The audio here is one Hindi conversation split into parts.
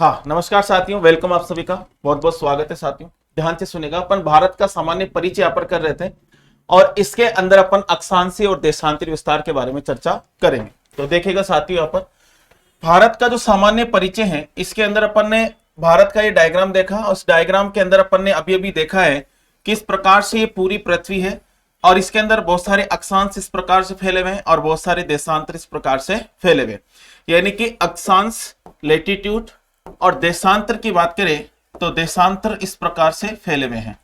हाँ नमस्कार साथियों, वेलकम आप सभी का बहुत बहुत स्वागत है साथियों। ध्यान से सुनेगा, अपन भारत का सामान्य परिचय यहाँ पर कर रहे थे और इसके अंदर अपन अक्षांशीय और देशांतर विस्तार के बारे में चर्चा करेंगे। तो देखिएगा साथियों, यहाँ पर भारत का जो सामान्य परिचय है इसके अंदर अपन ने भारत का ये डायग्राम देखा और उस डायग्राम के अंदर अपन ने अभी अभी देखा है किस प्रकार से ये पूरी पृथ्वी है और इसके अंदर बहुत सारे अक्षांश इस प्रकार से फैले हुए हैं और बहुत सारे देशांतर इस प्रकार से फैले हुए हैं। यानी कि अक्षांश लैटिट्यूड और देशांतर की बात करें तो देशांतर इस प्रकार से फैले हुए हैं।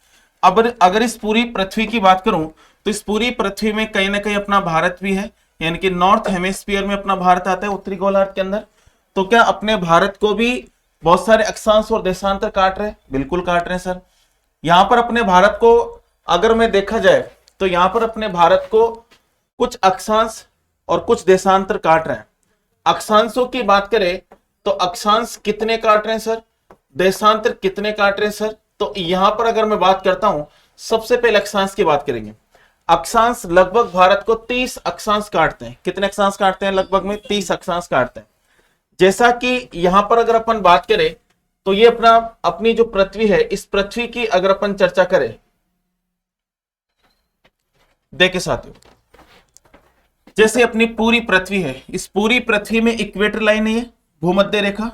अब अगर इस पूरी पृथ्वी की बात करूं तो इस पूरी पृथ्वी में कहीं ना कहीं अपना भारत भी है, यानी कि नॉर्थ हेमिस्फीयर में अपना भारत आता है उत्तरी गोलार्ध के अंदर। तो क्या अपने भारत को भी बहुत सारे अक्षांश और देशांतर काट रहे हैं? बिल्कुल काट रहे हैं सर। यहां पर अपने भारत को अगर मैं देखा जाए तो यहां पर अपने भारत को कुछ अक्षांश और कुछ देशांतर काट रहे हैं। अक्षांशों की बात करें तो अक्षांश कितने काट रहे हैं सर, देशांतर कितने काट रहे हैं सर? तो यहां पर अगर मैं बात करता हूं, सबसे पहले अक्षांश की बात करेंगे। अक्षांश लगभग भारत को 30 अक्षांश काटते हैं। कितने अक्षांश काटते हैं? लगभग में 30 अक्षांश काटते हैं। जैसा कि यहां पर अगर अपन बात करें तो ये अपनी जो पृथ्वी है, इस पृथ्वी की अगर अपन चर्चा करें, देखिए साथियों, जैसे अपनी पूरी पृथ्वी है, इस पूरी पृथ्वी में इक्वेटर लाइन है, भूमध्य रेखा,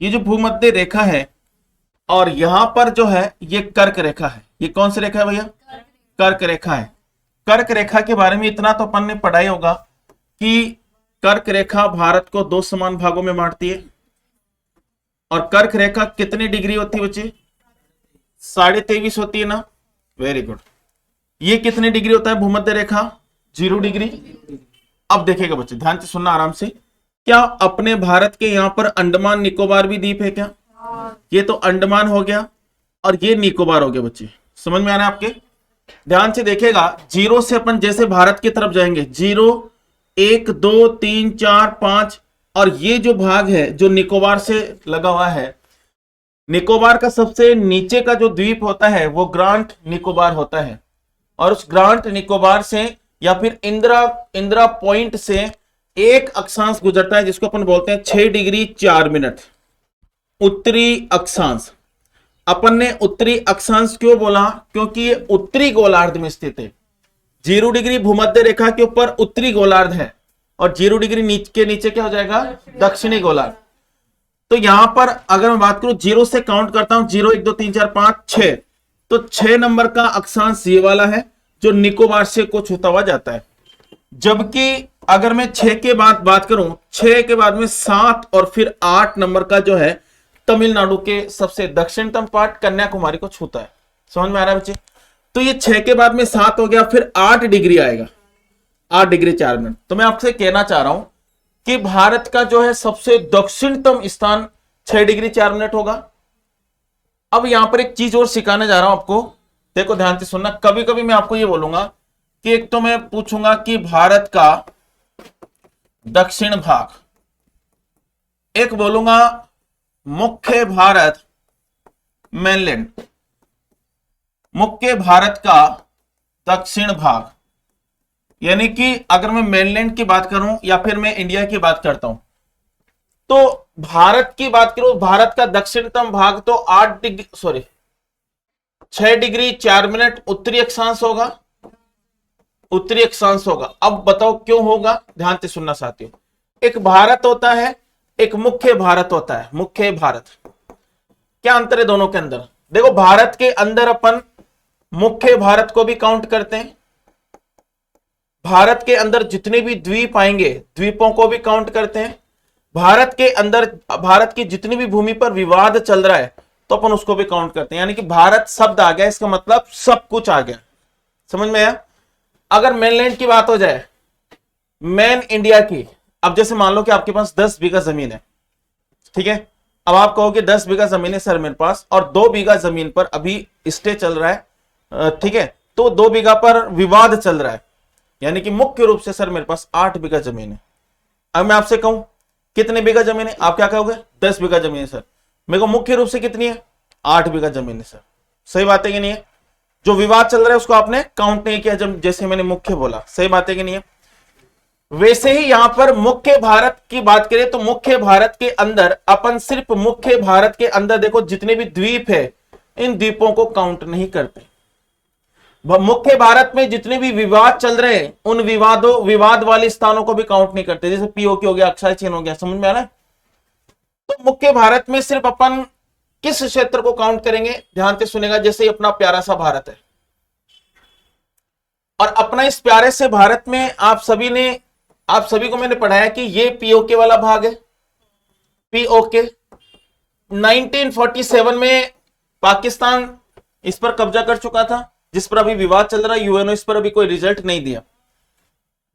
ये जो भूमध्य रेखा है और यहां पर जो है ये कर्क रेखा है। ये कौन सी रेखा है भैया? कर्क रेखा है। कर्क रेखा के बारे में इतना तो अपन ने पढ़ाई होगा कि कर्क रेखा भारत को 2 समान भागों में बांटती है। और कर्क रेखा कितनी डिग्री होती है बच्चे? 23.5 होती है ना। Very good. ये कितनी डिग्री होता है भूमध्य रेखा? 0 डिग्री। अब देखिएगा बच्चे, ध्यान से सुनना आराम से। क्या अपने भारत के यहां पर अंडमान निकोबार भी द्वीप है क्या? ये तो अंडमान हो गया और ये निकोबार हो गया बच्चे। समझ में आ रहा है आपके? ध्यान से देखिएगा, 0 से अपन जैसे भारत की तरफ जाएंगे, 0 1 2 3 4 5, और ये जो भाग है जो निकोबार से लगा हुआ है, निकोबार का सबसे नीचे का जो द्वीप होता है वो ग्रांट निकोबार होता है। और उस ग्रांट निकोबार से या फिर इंदिरा पॉइंट से एक अक्षांश गुजरता है जिसको अपन बोलते हैं 6 डिग्री 4 मिनट, उत्तरी अक्षांश। अपन ने उत्तरी अक्षांश क्यों बोला? क्योंकि ये उत्तरी गोलार्ध में स्थित है। 0 डिग्री भूमध्य रेखा के ऊपर उत्तरी गोलार्ध है और 0 डिग्री के नीचे क्या हो जाएगा? दक्षिणी गोलार्ध। तो यहां पर अगर मैं बात करूं, 0 से काउंट करता हूं, 0 1 2 3 4 5 6, तो 6 नंबर का अक्षांश ये वाला है जो निकोबार से को छूता हुआ जाता है। जबकि अगर मैं 6 के बाद बात करूं, 6 के बाद में 7 और फिर 8 नंबर का जो है तमिलनाडु के सबसे दक्षिणतम पार्ट कन्याकुमारी को छूता है। समझ में आ रहा है बच्चे? तो ये 6 के बाद में 7 हो गया, फिर 8 डिग्री आएगा, 8 डिग्री 4 मिनट। तो मैं आपसे कहना चाह रहा हूं कि भारत का जो है सबसे दक्षिणतम स्थान 6 डिग्री 4 मिनट होगा। अब यहां पर एक चीज और सिखाने जा रहा हूं आपको, देखो ध्यान से सुनना। कभी कभी मैं आपको ये बोलूंगा कि एक तो मैं पूछूंगा कि भारत का दक्षिण भाग, एक बोलूंगा मुख्य भारत मेनलैंड, मुख्य भारत का दक्षिण भाग। यानी कि अगर मैं मेनलैंड की बात करूं या फिर मैं इंडिया की बात करता हूं, तो भारत की बात करूं, भारत का दक्षिणतम भाग तो 6 डिग्री 4 मिनट उत्तरी अक्षांश होगा, उत्तरी अक्षांश होगा। अब बताओ क्यों होगा? ध्यान से सुनना साथियों। एक भारत होता है, एक मुख्य भारत होता है। मुख्य भारत, क्या अंतर है दोनों के अंदर? देखो, भारत के अंदर अपन मुख्य भारत को भी काउंट करते हैं, भारत के अंदर जितने भी द्वीप आएंगे द्वीपों को भी काउंट करते हैं, भारत के अंदर भारत की जितनी भी भूमि पर विवाद चल रहा है तो अपन उसको भी काउंट करते हैं। यानी कि भारत शब्द आ गया, इसका मतलब सब कुछ आ गया। समझ में आया? अगर मेनलैंड की बात हो जाए, मेन इंडिया की, अब जैसे मान लो कि आपके पास 10 बीघा जमीन है, ठीक है। अब आप कहोगे 10 बीघा जमीन है सर मेरे पास और 2 बीघा जमीन पर अभी स्टे चल रहा है, ठीक है, तो 2 बीघा पर विवाद चल रहा है, यानी कि मुख्य रूप से सर मेरे पास 8 बीघा जमीन है। अब मैं आपसे कहूं कितने बीघा जमीन है, आप क्या कहोगे? 10 बीघा जमीन है सर। मेरे को मुख्य रूप से कितनी है? 8 बीघा जमीन है सर। सही बात है कि नहीं है? जो विवाद चल रहा है उसको आपने काउंट नहीं किया जब जैसे मैंने मुख्य बोला। सही बात है कि नहीं है? वैसे ही यहां पर मुख्य भारत की बात करें तो मुख्य भारत के अंदर अपन सिर्फ मुख्य भारत के अंदर देखो जितने भी द्वीप है इन द्वीपों को काउंट नहीं करते। मुख्य भारत में जितने भी विवाद चल रहे हैं उन विवाद वाले स्थानों को भी काउंट नहीं करते, जैसे पीओके हो गया, अक्षय चिन्ह हो गया। समझ में आ रहा है? तो मुख्य भारत में सिर्फ अपन किस क्षेत्र को काउंट करेंगे, ध्यान से सुनेगा। जैसे अपना प्यारा सा भारत है और अपना इस प्यारे से भारत में आप सभी को मैंने पढ़ाया कि ये पीओके वाला भाग है। पीओके 1947 में पाकिस्तान इस पर कब्जा कर चुका था, जिस पर अभी विवाद चल रहा है। यूएनओ इस पर अभी कोई रिजल्ट नहीं दिया।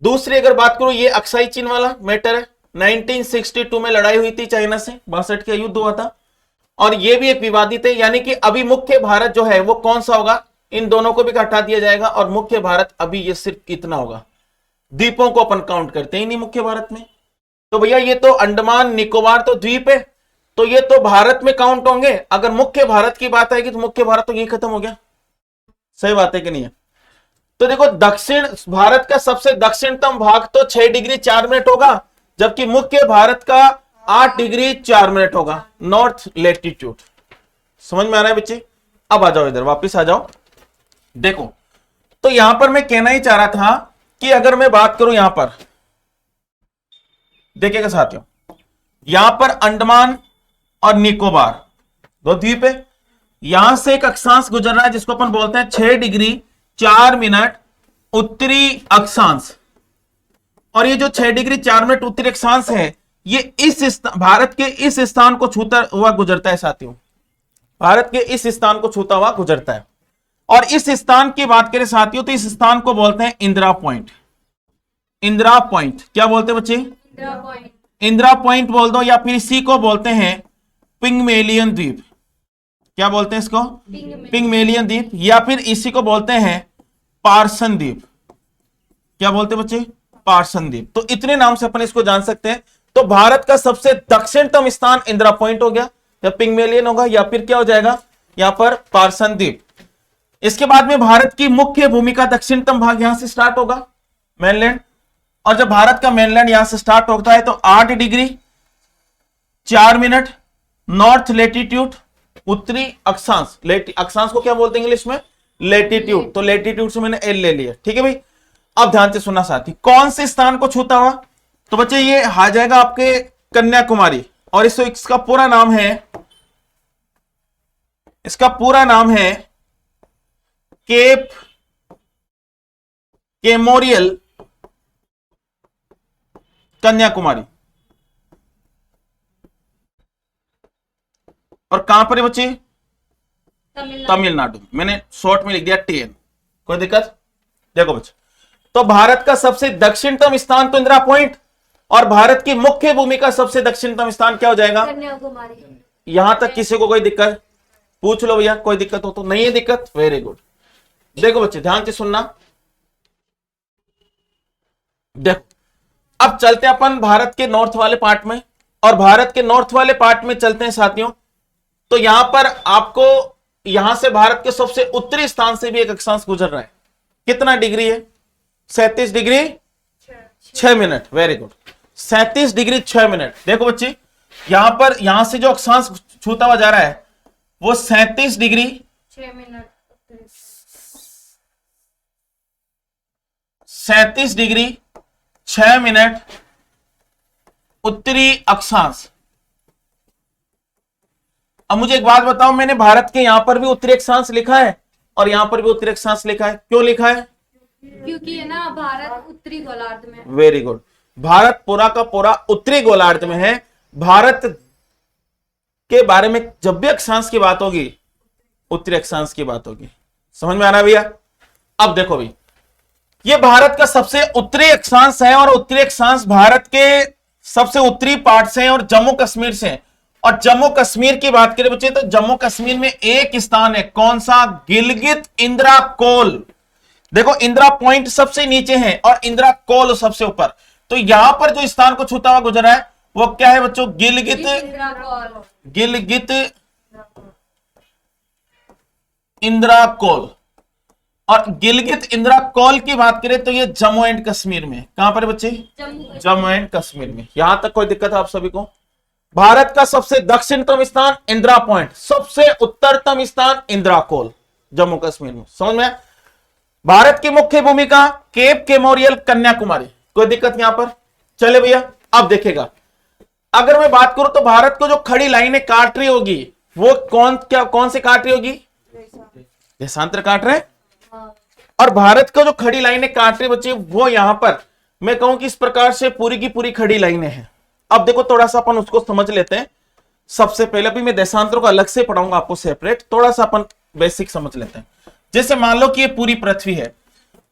दूसरी अगर बात करूं, ये अक्साई चीन वाला मैटर है। 1962 में लड़ाई हुई थी चाइना से, 62 का युद्ध हुआ था और ये भी एक विवादित है। यानी कि अभी मुख्य भारत जो है वो कौन सा होगा, इन दोनों को भी हटा दिया जाएगा और मुख्य भारत अभी ये सिर्फ इतना होगा। द्वीपों को अपन काउंट करते ही नहीं मुख्य भारत में। तो भैया ये तो अंडमान निकोबार तो द्वीप है, तो ये तो भारत में काउंट होंगे। अगर मुख्य भारत की बात आएगी तो मुख्य भारत तो यही खत्म हो गया। सही बात है कि नहीं है? तो देखो दक्षिण भारत का सबसे दक्षिणतम भाग तो 6 डिग्री 4 मिनट होगा, जबकि मुख्य भारत का 8 डिग्री 4 मिनट होगा, नॉर्थ लेटीट्यूड। समझ में आ रहा है बच्चे? अब आ जाओ इधर, वापिस आ जाओ। देखो तो यहां पर मैं कहना ही चाह रहा था कि अगर मैं बात करूं यहां पर, देखिएगा साथियों, यहां पर अंडमान और निकोबार दो द्वीप है। यहां से एक अक्षांश गुजर रहा है जिसको अपन बोलते हैं 6 डिग्री 4 मिनट उत्तरी अक्षांश। और ये जो 6 डिग्री 4 मिनट उत्तरी अक्षांश है ये इस भारत के इस स्थान को छूता हुआ गुजरता है साथियों। भारत के इस स्थान को छूता हुआ गुजरता है। और इस स्थान की बात करें साथियों तो इस स्थान को बोलते हैं इंदिरा पॉइंट। इंदिरा पॉइंट क्या बोलते हैं बच्चे? इंदिरा पॉइंट बोल दो, या फिर इसी को बोलते हैं पिग्मेलियन द्वीप। क्या बोलते हैं इसको? पिग्मेलियन द्वीप, या फिर इसी को बोलते हैं पार्सन द्वीप। क्या बोलते हैं बच्चे? पार्सन द्वीप। तो इतने नाम से अपन इसको जान सकते हैं। तो भारत का सबसे दक्षिणतम स्थान इंदिरा पॉइंट हो गया, या पिग्मेलियन होगा, या फिर क्या हो जाएगा यहां पर पार्सन द्वीप। इसके बाद में भारत की मुख्य भूमि का दक्षिणतम भाग यहां से स्टार्ट होगा, मेनलैंड। और जब भारत का मेनलैंड यहां से स्टार्ट होता है तो 8 डिग्री 4 मिनट नॉर्थ लेटीट्यूड उत्तरी अक्षांश। अक्षांश को क्या बोलते हैं इंग्लिश में? लेटीट्यूड। तो लेटीट्यूड से मैंने एल ले लिया, ठीक है भाई। अब ध्यान से सुनना साथी, कौन से स्थान को छूता हुआ? तो बच्चे ये आ जाएगा आपके कन्याकुमारी। और इसका पूरा नाम है केप केमोरियल कन्याकुमारी। और कहां पर है बच्चे? तमिलनाडु। मैंने शॉर्ट में लिख दिया टीएन, कोई दिक्कत? देखो बच्चे, तो भारत का सबसे दक्षिणतम स्थान तो इंदिरा पॉइंट, और भारत की मुख्य भूमि का सबसे दक्षिणतम स्थान क्या हो जाएगा? कन्याकुमारी। यहां तक किसी को कोई दिक्कत? पूछ लो भैया, कोई दिक्कत हो तो? नहीं है दिक्कत? Very good. देखो बच्चे ध्यान से सुनना। देखो अब चलते हैं अपन भारत के नॉर्थ वाले पार्ट में, और भारत के नॉर्थ वाले पार्ट में चलते हैं साथियों। तो यहां पर आपको यहां से भारत के सबसे उत्तरी स्थान से भी एक अक्षांश गुजर रहा है। कितना डिग्री है? 37 degree 6 minute. Very good, 37 degree 6 minute. देखो बच्चे यहां से जो अक्षांश छूता हुआ जा रहा है वो 37 डिग्री 6 मिनट 37 डिग्री 6 मिनट उत्तरी अक्षांश। अब मुझे एक बात बताओ, मैंने भारत के यहां पर भी उत्तरी अक्षांश लिखा है और यहां पर भी उत्तरी अक्षांश लिखा है। क्यों लिखा है? क्योंकि है ना भारत उत्तरी गोलार्ध में। वेरी गुड, भारत पूरा का पूरा उत्तरी गोलार्ध में है। भारत के बारे में जब भी अक्षांश की बात होगी उत्तरी अक्षांश की बात होगी। समझ में आ रहा है भैया? अब देखो भाई, ये भारत का सबसे उत्तरी अक्षांश है और उत्तरी अक्षांश भारत के सबसे उत्तरी पार्ट से है और जम्मू कश्मीर से है। और जम्मू कश्मीर की बात करें बच्चे तो जम्मू कश्मीर में एक स्थान है, कौन सा? गिलगित इंदिरा कोल। देखो इंदिरा पॉइंट सबसे नीचे है और इंदिरा कोल सबसे ऊपर। तो यहां पर जो स्थान को छूता हुआ गुजरा है वो क्या है बच्चों? गिलगित इंदिरा कोल। और गिलगित इंदिरा कौल की बात करें तो ये जम्मू एंड कश्मीर में, कहां पर बच्चे? जम्मू एंड कश्मीर में। यहां तक कोई दिक्कत है आप सभी को? भारत का सबसे दक्षिणतम स्थान इंदिरा पॉइंट, सबसे उत्तरतम स्थान इंदिरा कौल, जम्मू कश्मीर में। समझ में? भारत की मुख्य भूमिका केप मेमोरियल, कन्याकुमारी। कोई दिक्कत यहां पर? चले भैया, अब देखेगा, अगर मैं बात करूं तो भारत को जो खड़ी लाइनें काट रही होगी वो कौन से काट रही होगी? देशांतर काट रहे। और भारत को जो खड़ी लाइनें काट रही बच्चे वो यहां पर मैं कहूं कि इस प्रकार से पूरी की पूरी खड़ी लाइनें हैं। अब देखो थोड़ा सा अपन उसको समझ लेते हैं। सबसे पहले भी मैं देशांतरों को अलग से पढ़ाऊंगा आपको सेपरेट, थोड़ा सा अपन बेसिक समझ लेते हैं। जैसे मान लो कि ये पूरी पृथ्वी है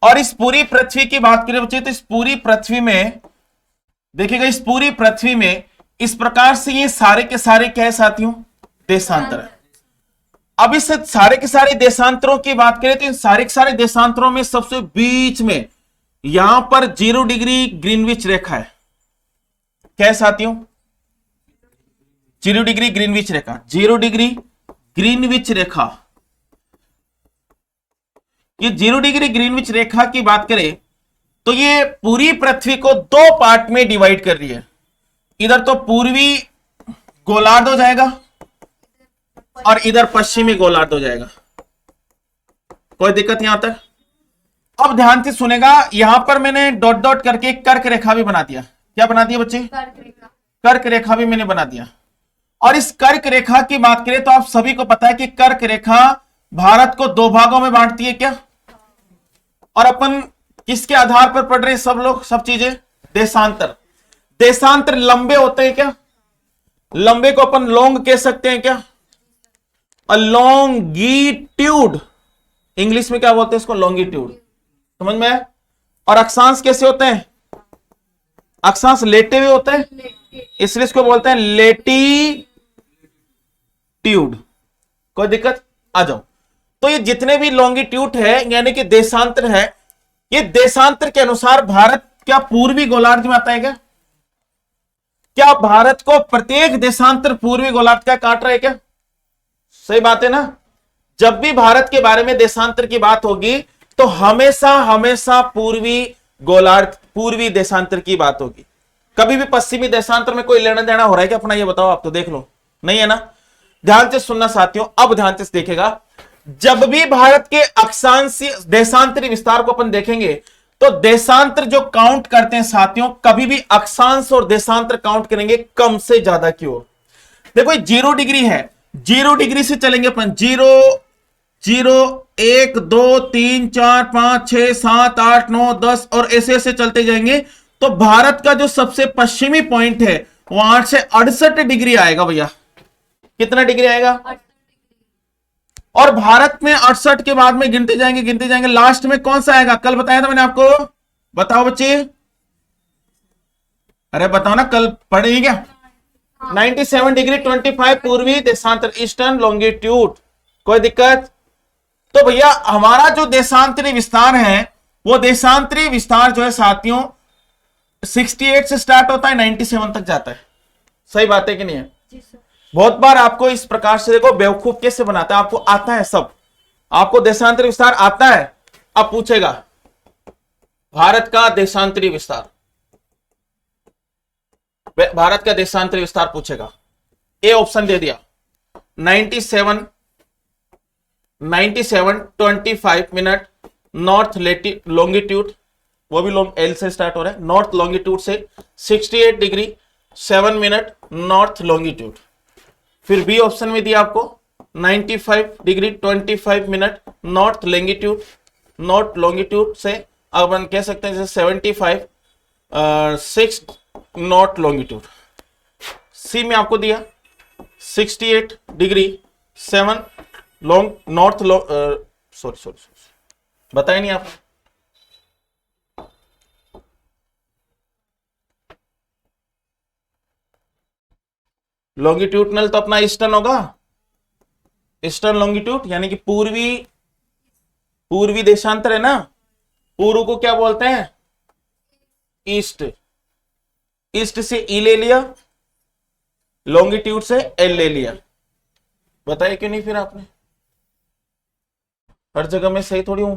और इस पूरी पृथ्वी की बात करें बच्चे तो इस पूरी पृथ्वी में देखिएगा, इस पूरी पृथ्वी में इस प्रकार से ये सारे के सारे क्या है साथियों? देशांतर है। अब इस सारे के सारे देशांतरों की बात करें तो इन सारे के सारे देशांतरों में सबसे बीच में यहां पर 0 डिग्री ग्रीनविच रेखा है। क्या है साथियों? 0 डिग्री ग्रीनविच रेखा। 0 डिग्री ग्रीनविच रेखा, ये 0 डिग्री ग्रीनविच रेखा की बात करें तो ये पूरी पृथ्वी को 2 पार्ट में डिवाइड कर रही है। इधर तो पूर्वी गोलार्ध हो जाएगा और इधर पश्चिमी गोलार्ध हो जाएगा। कोई दिक्कत यहां तक? अब ध्यान से सुनेगा, यहां पर मैंने डॉट डॉट करके कर्क रेखा भी बना दिया। क्या बना दिया बच्चे? कर्क रेखा भी मैंने बना दिया। और इस कर्क रेखा की बात करें तो आप सभी को पता है कि कर्क रेखा भारत को 2 भागों में बांटती है क्या? और अपन किसके आधार पर पढ़ रहे हैं सब लोग, सब चीजें? देशांतर। देशांतर लंबे होते हैं क्या? लंबे को अपन लॉन्ग कह सकते हैं क्या? लॉन्गिट्यूड, इंग्लिश में क्या बोलते हैं इसको? लॉन्गिट्यूड। समझ में? और अक्षांश कैसे होते हैं? अक्षांश लेटे हुए होते हैं, इसलिए इसको बोलते हैं लेटीट्यूड। कोई दिक्कत? आ जाओ। तो ये जितने भी लॉन्गिट्यूड है यानी कि देशांतर है, ये देशांतर के अनुसार भारत क्या पूर्वी गोलार्ध में आता है क्या? क्या भारत को प्रत्येक देशांतर पूर्वी गोलार्ध का काट रहा है क्या? सही बात है ना? जब भी भारत के बारे में देशांतर की बात होगी तो हमेशा हमेशा पूर्वी गोलार्ध, पूर्वी देशांतर की बात होगी। कभी भी पश्चिमी देशांतर में कोई लेना देना हो रहा है क्या अपना? ये बताओ, आप तो देख लो, नहीं है ना? ध्यान से सुनना साथियों, अब ध्यान से देखेगा, जब भी भारत के अक्षांशीय देशांतरी विस्तार को अपन देखेंगे तो देशांतर जो काउंट करते हैं साथियों, कभी भी अक्षांश और देशांतर काउंट करेंगे कम से ज्यादा की ओर। देखो 0 डिग्री है, 0 डिग्री से चलेंगे अपन, 0 0 1 2 3 4 5 6 7 8 9 10 और ऐसे ऐसे चलते जाएंगे तो भारत का जो सबसे पश्चिमी पॉइंट है वो 8 से 68 डिग्री आएगा भैया। कितना डिग्री आएगा? और भारत में 68 के बाद में गिनते जाएंगे, लास्ट में कौन सा आएगा? कल बताया था मैंने आपको, बताओ बच्चे, अरे बताओ ना, कल पढ़ेगी क्या? 97 डिग्री 25 पूर्वी देशांतर, ईस्टर्न लॉन्गिट्यूड। कोई दिक्कत? तो भैया हमारा जो देशांतरी विस्तार है वो देशांतरी विस्तार जो है साथियों 68 से स्टार्ट होता है, 97 तक जाता है। सही बात है कि नहीं है? बहुत बार आपको इस प्रकार से देखो बेवकूफ कैसे बनाता है, आपको आता है सब, आपको देशांतरी विस्तार आता है। अब पूछेगा भारत का देशांतरी विस्तार, भारत का देशांतरी विस्तार पूछेगा। ए ऑप्शन दे दिया 97 25 मिनट नॉर्थ लॉन्गिट्यूड, वो भी एल से स्टार्ट हो रहा है, नॉर्थ लॉन्गिट्यूड से 68 डिग्री 7 मिनट नॉर्थ लॉन्गिट्यूड। फिर बी ऑप्शन में दिया आपको 95 degree 25 minute north longitude, north longitude से अपन कह सकते हैं जैसे 75 6 नॉर्थ लॉन्गिट्यूड। सी में आपको दिया 68 डिग्री 7 लॉन्ग नॉर्थ सॉरी बताया नहीं आप। लॉन्गिट्यूडनल तो अपना ईस्टर्न होगा, ईस्टर्न लॉन्गिट्यूड यानी कि पूर्वी देशांतर है ना, पूर्व को क्या बोलते हैं? ईस्ट। ईस्ट से ई ले लिया, लॉन्गिट्यूड से एल ले लिया। बताइए क्यों नहीं फिर आपने? हर जगह में सही थोड़ी हूं,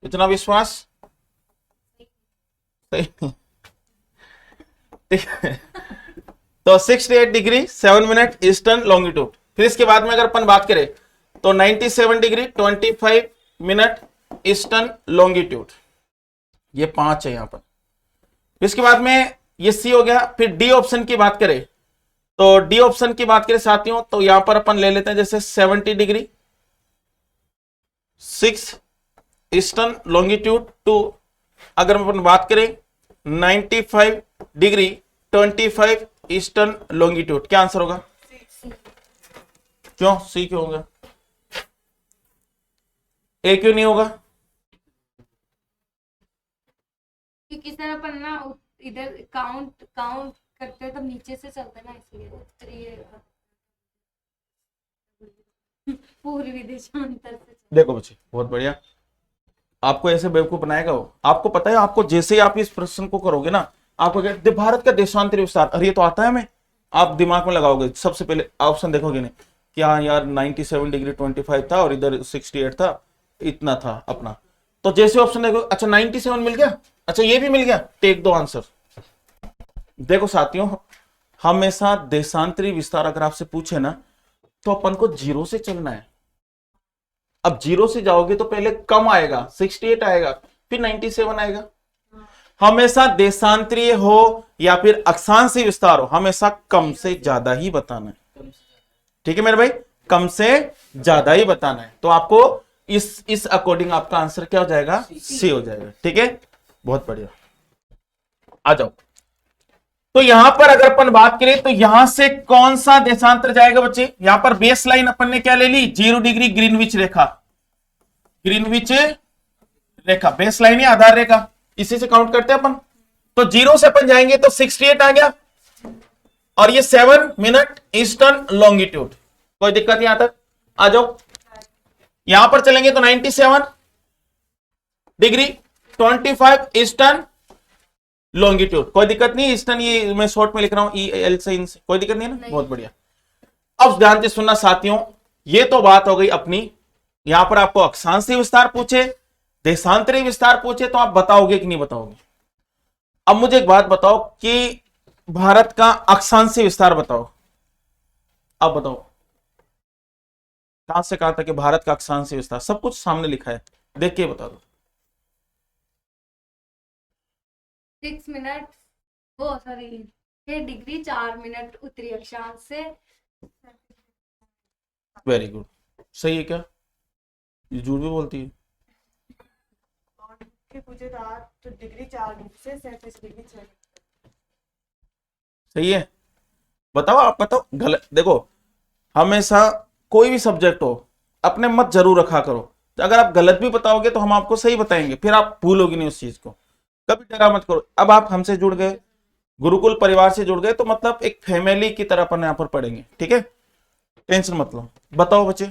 इतना विश्वास सही। ठीक है, तो 68 डिग्री 7 मिनट ईस्टर्न लॉन्गिट्यूड। फिर इसके बाद में अगर अपन बात करें तो 97 डिग्री 25 मिनट ईस्टर्न लॉन्गिट्यूड। ये 5 है यहां पर। फिर इसके बाद में ये सी हो गया। फिर डी ऑप्शन की बात करें तो डी ऑप्शन की बात करें साथियों तो यहां पर अपन ले लेते हैं जैसे 70 डिग्री 6 ईस्टर्न लॉन्गिट्यूड टू, अगर अपन बात करें 95 डिग्री 25 ईस्टर्न लॉन्गिट्यूड। क्या आंसर होगा? क्यों सी क्यों होगा? ए क्यों नहीं होगा? क्योंकि सर अपन ना इधर काउंट काउंट करते हैं तो नीचे से चलते हैं ना, इसलिए उत्तरी पूर्वी देशांतर से। देखो बच्चे बहुत बढ़िया, आपको ऐसे बेवकूफ बनाएगा वो। आपको पता है, आपको जैसे ही आप इस प्रश्न को करोगे ना, आपको क्या भारत का देशांतरी विस्तार, अरे ये तो आता है हमें, आप दिमाग में लगाओगे सबसे पहले ऑप्शन देखोगे नहीं क्या यार 97 डिग्री 25 था और इधर 68 था, इतना था अपना। तो जैसे ऑप्शन देखो, अच्छा 97 मिल गया, अच्छा ये भी मिल गया, टेक दो आंसर। देखो साथियों, हमेशा देशांतरी विस्तार अगर आपसे पूछे ना तो अपन को जीरो से चलना है। अब जीरो से जाओगे तो पहले कम आएगा, 68 आएगा, फिर 97 आएगा। हमेशा देशांतरीय हो या फिर अक्षांशीय विस्तार हो, हमेशा कम से ज्यादा ही बताना है। ठीक है मेरे भाई, कम से ज्यादा ही बताना है। तो आपको इस अकॉर्डिंग आपका आंसर क्या हो जाएगा? सी हो जाएगा। ठीक है, बहुत बढ़िया। आ जाओ, तो यहां पर अगर अपन बात करें तो यहां से कौन सा देशांतर जाएगा बच्चे? यहां पर बेस लाइन अपन ने क्या ले ली? 0 डिग्री ग्रीनविच रेखा, ग्रीनविच रेखा बेस लाइन है, आधार रेखा, इसी से काउंट करते हैं अपन। तो 0 से अपन जाएंगे तो 68 आ गया, और ये 7 मिनट ईस्टर्न लॉन्गिट्यूड। कोई दिक्कत यहां तक? आ जाओ, यहां पर चलेंगे तो 97 डिग्री 25 ईस्टर्न लॉन्गिट्यूड। कोई दिक्कत नहीं, ईस्टर्न ये मैं शॉर्ट में लिख रहा हूं ई एल से, इनसे कोई दिक्कत नहीं है ना? बहुत बढ़िया। अब ध्यान से सुनना साथियों, ये तो बात हो गई अपनी। यहां पर आपको अक्षांशीय विस्तार पूछे, देशांतरीय विस्तार पूछे तो आप बताओगे कि नहीं बताओगे? अब मुझे एक बात बताओ कि भारत का अक्षांशीय विस्तार बताओ, अब बताओ कहां से कहां तक है भारत का अक्षांशीय विस्तार? सब कुछ सामने लिखा है, देख के बता दो। 6 मिनट वो सॉरी 6 डिग्री 4 मिनट उत्तरी अक्षांश से। वेरी गुड, सही है क्या? ये झूठ भी बोलती है। पूछे तो 8 डिग्री 4 मिनट से 37 डिग्री 6 मिनट। सही है, बताओ आप बताओ। गलत देखो, हमेशा कोई भी सब्जेक्ट हो अपने मत जरूर रखा करो। अगर आप गलत भी बताओगे तो हम आपको सही बताएंगे, फिर आप भूलोगे नहीं उस चीज को। कभी डरा मत करो। अब आप हमसे जुड़ गए, गुरुकुल परिवार से जुड़ गए, तो मतलब एक फैमिली की तरह अपन यहाँ पर पढ़ेंगे। ठीक है, टेंशन मत लो। बताओ बच्चे,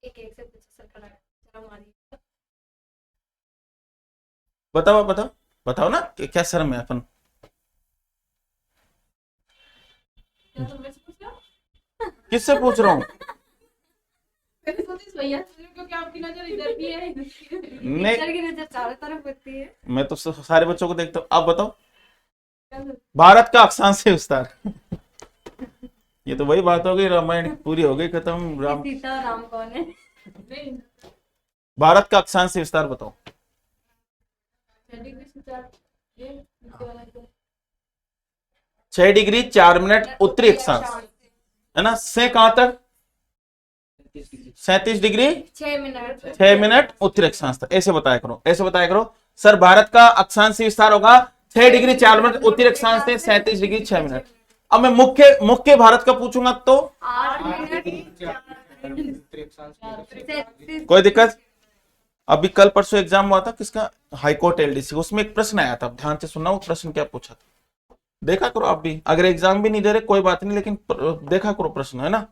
एक एक से पूछो सर, शर्म आ रही है। बताओ बताओ बताओ ना कि क्या शर्म है अपन? क्या तुम मेरे से पूछ रहे हो? किससे पूछ रहा हूँ? मैंने सोचा भैया क्योंकि आपकी नजर इधर भी है, नहीं, इधर की नजर चारों तरफ होती है। मैं तो सारे बच्चों को देखता हूँ। आप बताओ, भारत का अक्षांशीय विस्तार। ये तो वही बात हो गई, रामायण पूरी हो गई खत्म। राम, सीता राम कौन है? भारत का अक्षांशीय विस्तार बताओ। 6 डिग्री 4 मिनट उत्तरी अक्षांश है ना, से कहां तक? 37 डिग्री 6 मिनट उत्तरी अक्षांश तक। ऐसे बताया करो, ऐसे बताया करो। सर भारत का अक्षांशीय विस्तार होगा 6 डिग्री 4 मिनट उत्तरी अक्षांश से 37 डिग्री 6 मिनट। अब मैं मुख्य भारत का पूछूंगा तो 8 मिनट। कोई दिक्कत? अभी कल परसों एग्जाम हुआ था किसका? हाईकोर्ट एलडीसी, उसमें एक प्रश्न आया था, ध्यान से सुनना वो प्रश्न क्या पूछा था। देखा करो आप भी, अगर एग्जाम भी नहीं दे रहे कोई बात नहीं, लेकिन देखा करो प्रश्न, है ना।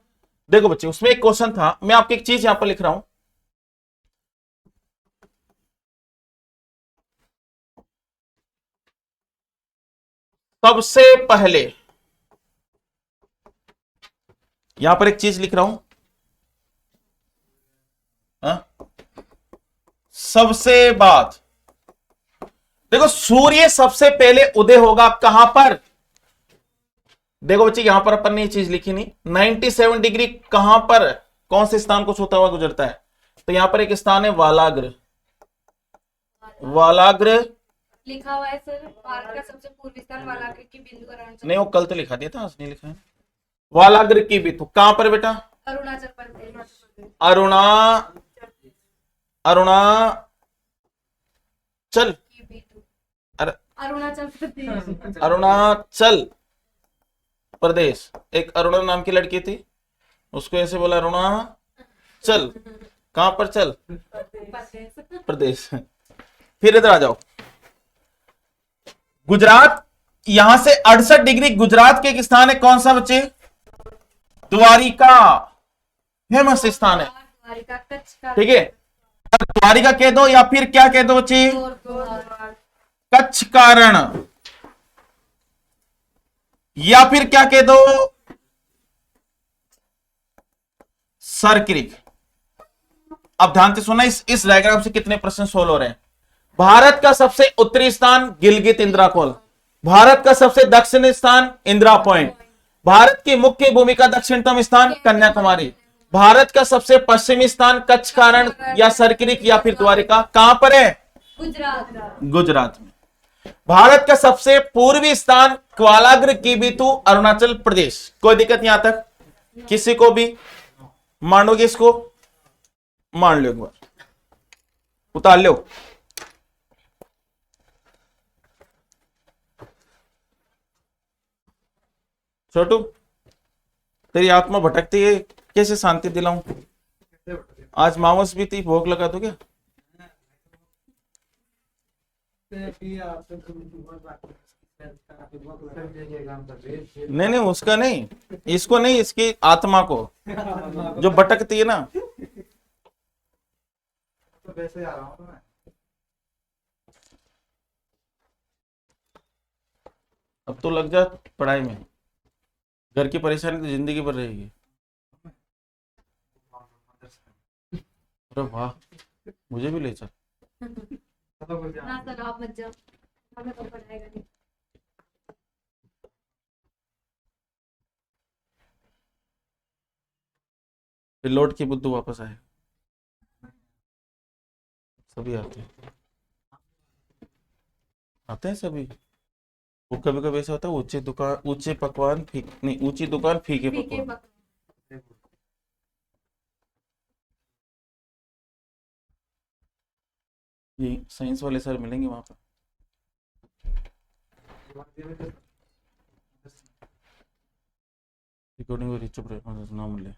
देखो बच्चे, उसमें एक क्वेश्चन था, मैं आपको एक चीज यहां पर लिख रहा हूं। सबसे पहले यहां पर एक चीज लिख रहा हूं, सबसे बाद। देखो सूर्य सबसे पहले उदय होगा कहां पर? देखो बच्चे यहां पर अपन ने ये चीज लिखी नहीं, 97 डिग्री कहां पर, कौन से स्थान को छूता हुआ गुजरता है? तो यहां पर एक स्थान है वालाग्र। वालाग्र लिखा हुआ है सर, भारत का सबसे पूर्वी स्थान वालाग्र की बिंदु अरुणाचल। नहीं, वो कल तो लिखा दिया था, आज नहीं लिखा है। वालाग्र की भी तो कहां पर बेटा? अरुणाचल प्रदेश। अरुणाचल की बिंदु। अर- अरुणाचल प्रदेश। अरुणाचल प्रदेश। एक अरुणा नाम की लड़की थी, उसको ऐसे बोला अरुणाचल। कहां पर चल? प्रदेश। प्रदेश। फिर इधर आ जाओ, गुजरात, यहां से 68 डिग्री गुजरात के एक स्थान है, कौन सा बच्चे? द्वारिका, फेमस स्थान है, द्वारिका कच्छ का। ठीक है। द्वारिका कह दो या फिर क्या कह दो बच्चे? कच्छ कारण, या फिर क्या कह दो? सरक्रिक। अब ध्यान से सुना, इस डायग्राम से कितने प्रश्न सोल्व हो रहे हैं। भारत का सबसे उत्तरी स्थान गिलगित इंद्राकोल, भारत का सबसे दक्षिणी स्थान इंदिरा पॉइंट, भारत की मुख्य भूमिका दक्षिणतम स्थान कन्याकुमारी, भारत का सबसे पश्चिमी स्थान कच्छ कारण या सरक्रिक या फिर द्वारिका, कहां पर है? गुजरात। गुजरात में। भारत का सबसे पूर्वी स्थान क्वालाग्र की बितु अरुणाचल प्रदेश। कोई दिक्कत यहां तक? किसी को भी मानोगे इसको? मान लो, एक बार उतार लो। छोटू, तेरी आत्मा भटकती है, कैसे शांति दिलाऊं? आज मावस भी थी, भोग लगा दो क्या? नहीं नहीं, उसका नहीं, इसको नहीं, इसकी आत्मा को जो भटकती है ना। वैसे आ रहा हूँ मैं। अब तो लग जा पढ़ाई में, घर की परेशानी तो जिंदगी भर रहेगी। अरे वाह, मुझे भी ले चल। ना सर आप मत जाओ, हमें तो पढ़ाएगा नहीं। फिर लौट के बुद्धू वापस आए, सभी आते हैं सभी। वो कभी कभी ऐसा होता है, ऊंचे पकवान नहीं, ऊंची दुकान फीके फीके पकवान। ये साइंस वाले सर मिलेंगे वहां पर। रिकॉर्डिंग हो रही, चुप रहे, नाम ले।